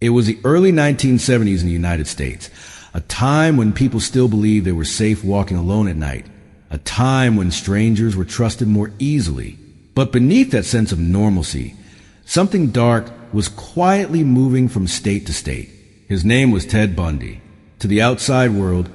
It was the early 1970s in the United States, a time when people still believed they were safe walking alone at night, a time when strangers were trusted more easily. But beneath that sense of normalcy, something dark was quietly moving from state to state. His name was Ted Bundy. To the outside world,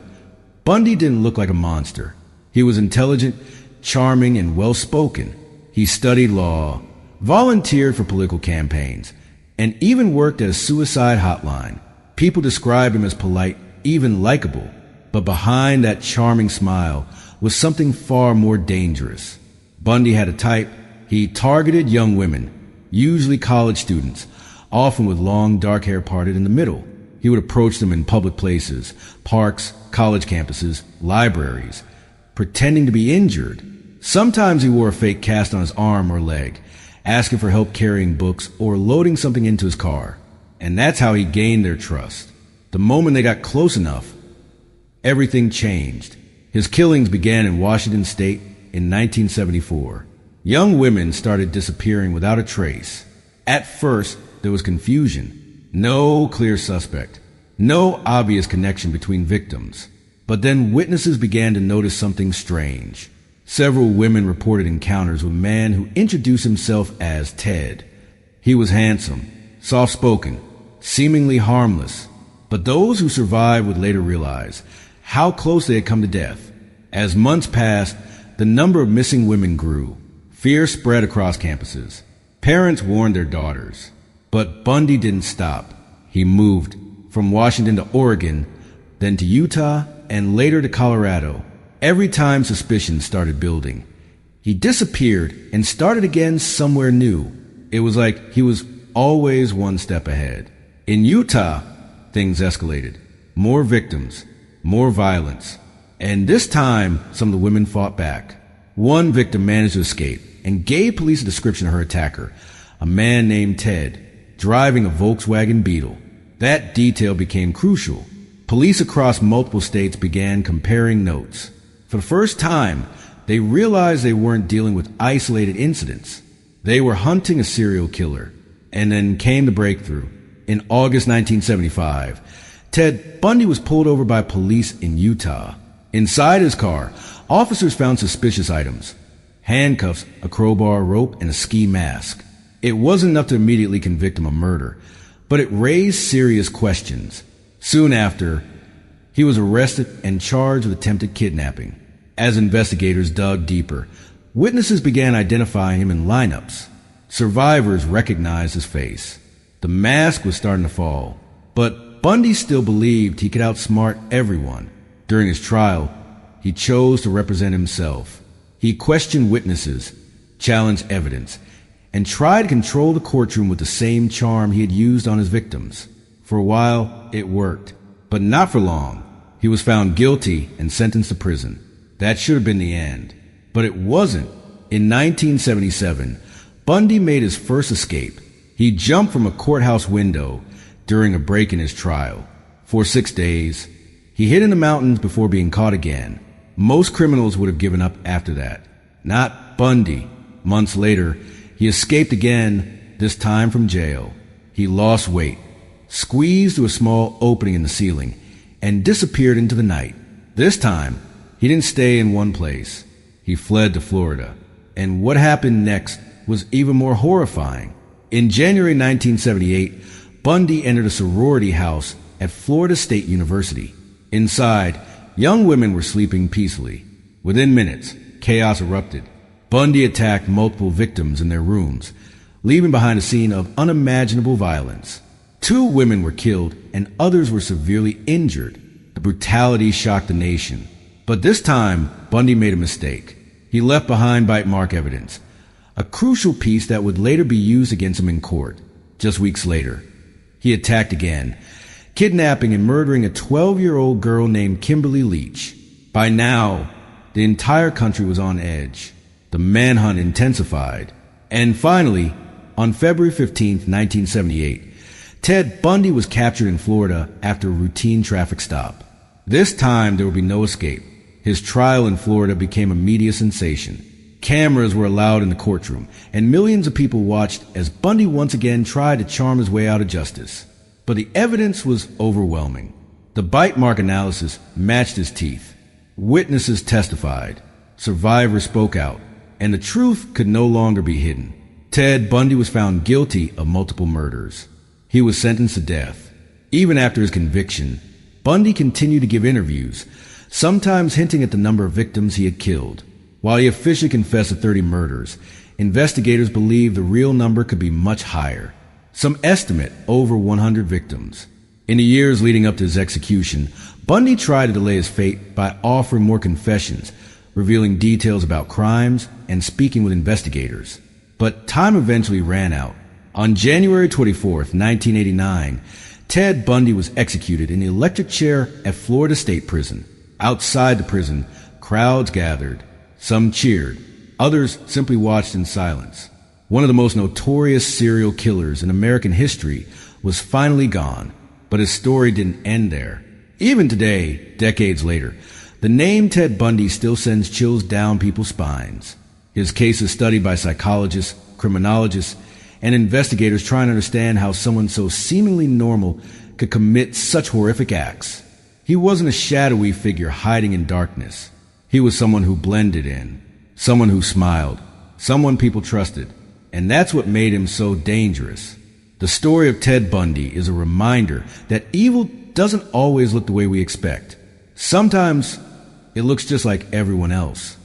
Bundy didn't look like a monster. He was intelligent, charming, and well-spoken. He studied law, volunteered for political campaigns, and even worked at a suicide hotline. People described him as polite, even likable. But behind that charming smile was something far more dangerous. Bundy had a type. He targeted young women, usually college students, often with long dark hair parted in the middle. He would approach them in public places, parks, college campuses, libraries, pretending to be injured. Sometimes he wore a fake cast on his arm or leg, asking for help carrying books or loading something into his car. And that's how he gained their trust. The moment they got close enough, everything changed. His killings began in Washington State in 1974. Young women started disappearing without a trace. At first, there was confusion. No clear suspect. No obvious connection between victims. But then witnesses began to notice something strange. Several women reported encounters with a man who introduced himself as Ted. He was handsome, soft-spoken, seemingly harmless. But those who survived would later realize how close they had come to death. As months passed, the number of missing women grew. Fear spread across campuses. Parents warned their daughters. But Bundy didn't stop. He moved from Washington to Oregon, then to Utah, and later to Colorado. Every time suspicion started building, he disappeared and started again somewhere new. It was like he was always one step ahead. In Utah, things escalated. More victims, more violence. And this time, some of the women fought back. One victim managed to escape and gave police a description of her attacker, a man named Ted, driving a Volkswagen Beetle. That detail became crucial. Police across multiple states began comparing notes. For the first time, they realized they weren't dealing with isolated incidents. They were hunting a serial killer. And then came the breakthrough. In August 1975, Ted Bundy was pulled over by police in Utah. Inside his car, officers found suspicious items: handcuffs, a crowbar, rope, and a ski mask. It wasn't enough to immediately convict him of murder, but it raised serious questions. Soon after, he was arrested and charged with attempted kidnapping. As investigators dug deeper, witnesses began identifying him in lineups. Survivors recognized his face. The mask was starting to fall, but Bundy still believed he could outsmart everyone. During his trial, he chose to represent himself. He questioned witnesses, challenged evidence, and tried to control the courtroom with the same charm he had used on his victims. For a while, it worked, but not for long. He was found guilty and sentenced to prison. That should have been the end, but it wasn't. In 1977, Bundy made his first escape. He jumped from a courthouse window during a break in his trial. For 6 days, he hid in the mountains before being caught again. Most criminals would have given up after that. Not Bundy. Months later, he escaped again, this time from jail. He lost weight, squeezed through a small opening in the ceiling, and disappeared into the night. This time, he didn't stay in one place. He fled to Florida. And what happened next was even more horrifying. In January 1978, Bundy entered a sorority house at Florida State University. Inside, young women were sleeping peacefully. Within minutes, chaos erupted. Bundy attacked multiple victims in their rooms, leaving behind a scene of unimaginable violence. 2 women were killed and others were severely injured. The brutality shocked the nation. But this time, Bundy made a mistake. He left behind bite mark evidence, a crucial piece that would later be used against him in court. Just weeks later, he attacked again, kidnapping and murdering a 12-year-old girl named Kimberly Leach. By now, the entire country was on edge. The manhunt intensified. And finally, on February 15, 1978, Ted Bundy was captured in Florida after a routine traffic stop. This time, there would be no escape. His trial in Florida became a media sensation. Cameras were allowed in the courtroom, and millions of people watched as Bundy once again tried to charm his way out of justice. but the evidence was overwhelming. The bite mark analysis matched his teeth. Witnesses testified. Survivors spoke out. And the truth could no longer be hidden. Ted Bundy was found guilty of multiple murders. He was sentenced to death. Even after his conviction, Bundy continued to give interviews, sometimes hinting at the number of victims he had killed. While he officially confessed to 30 murders, investigators believed the real number could be much higher. Some estimate over 100 victims. In the years leading up to his execution, Bundy tried to delay his fate by offering more confessions, revealing details about crimes, and speaking with investigators. But time eventually ran out. On January 24, 1989, Ted Bundy was executed in the electric chair at Florida State Prison. Outside the prison, crowds gathered. Some cheered. Others simply watched in silence. One of the most notorious serial killers in American history was finally gone, but his story didn't end there. Even today, decades later, the name Ted Bundy still sends chills down people's spines. His case is studied by psychologists, criminologists, and investigators trying to understand how someone so seemingly normal could commit such horrific acts. He wasn't a shadowy figure hiding in darkness. He was someone who blended in, someone who smiled, someone people trusted, and that's what made him so dangerous. The story of Ted Bundy is a reminder that evil doesn't always look the way we expect. Sometimes it looks just like everyone else.